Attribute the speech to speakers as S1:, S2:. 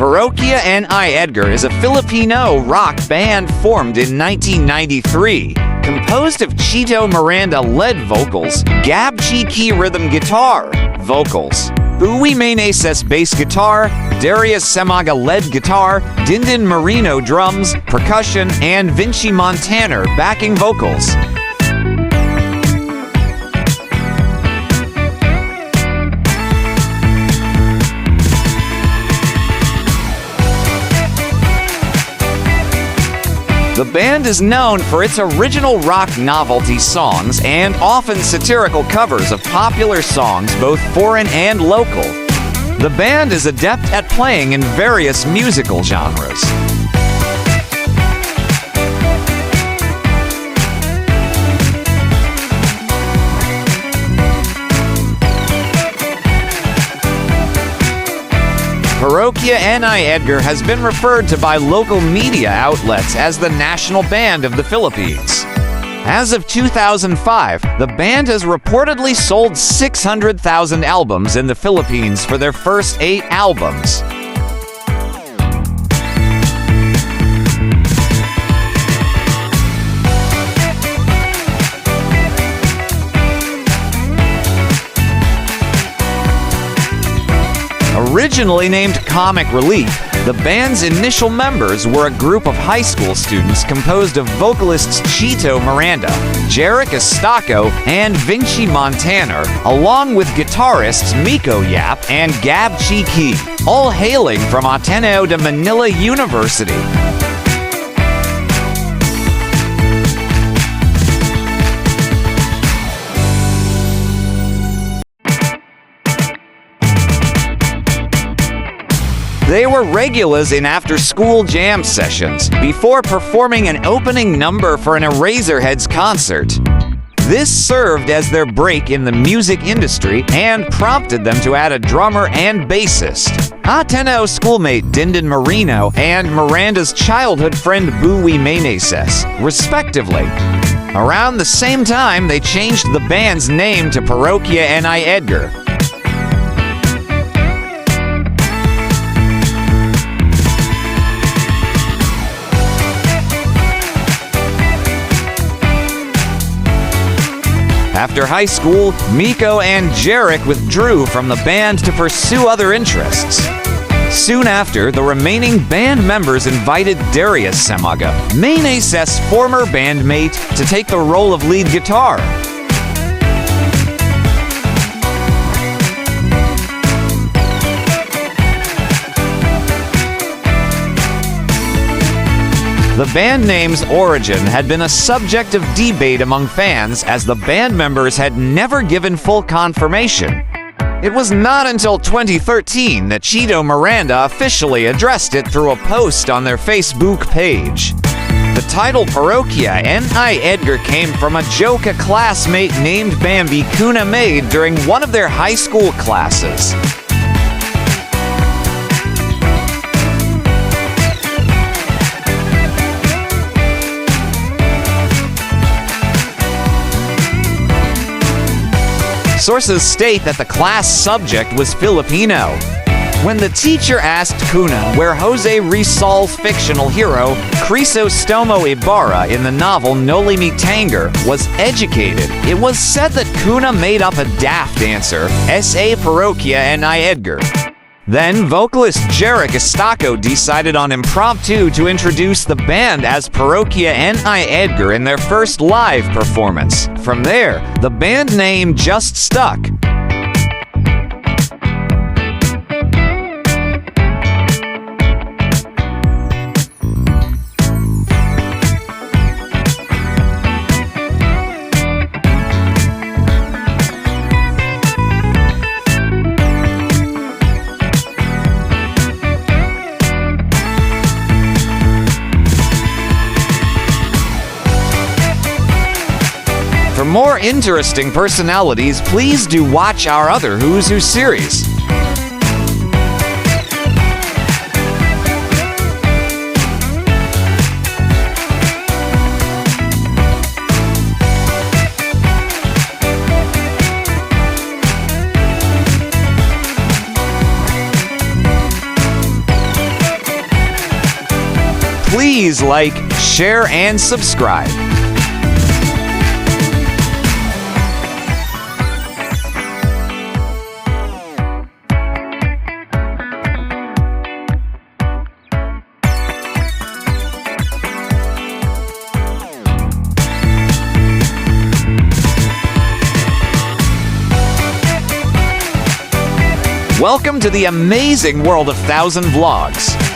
S1: Parokya and Edgar is a Filipino rock band formed in 1993, composed of Chito Miranda lead vocals, Gab Shaky rhythm guitar, vocals, Uwi Meneses bass guitar, Darius Semaga lead guitar, Dindin Marino drums, percussion, and Vinci Montaner backing vocals. The band is known for its original rock novelty songs and often satirical covers of popular songs, both foreign and local. The band is adept at playing in various musical genres. Parokya and Edgar has been referred to by local media outlets as the national band of the Philippines. As of 2005, the band has reportedly sold 600,000 albums in the Philippines for their first 8 albums. Originally named Comic Relief, the band's initial members were a group of high school students composed of vocalists Chito Miranda, Jarek Estaco, and Vinci Montaner, along with guitarists Miko Yap and Gab Shaky, all hailing from Ateneo de Manila University. They were regulars in after-school jam sessions before performing an opening number for an Eraserheads concert. This served as their break in the music industry and prompted them to add a drummer and bassist, Ateneo schoolmate Dindin Marino and Miranda's childhood friend Uwi Meneses, respectively. Around the same time, they changed the band's name to Parokya and Edgar. After high school, Miko and Jarek withdrew from the band to pursue other interests. Soon after, the remaining band members invited Darius Semaga, Meneses' former bandmate, to take the role of lead guitar. The band name's origin had been a subject of debate among fans, as the band members had never given full confirmation. It was not until 2013 that Chito Miranda officially addressed it through a post on their Facebook page. The title Parokya and Edgar came from a joke a classmate named Bambi Kuna made during one of their high school classes. Sources state that the class subject was Filipino. When the teacher asked Kuna where Jose Rizal's fictional hero, Crisostomo Ibarra in the novel Noli Me Tangere, was educated, it was said that Kuna made up a daft answer, S.A. Parokya and Edgar. Then, vocalist Jarek Estaco decided on impromptu to introduce the band as Parokya and Edgar in their first live performance. From there, the band name just stuck. For more interesting personalities, please do watch our other Who's Who series. Please like, share, and subscribe. Welcome to the amazing world of 1,000 vlogs.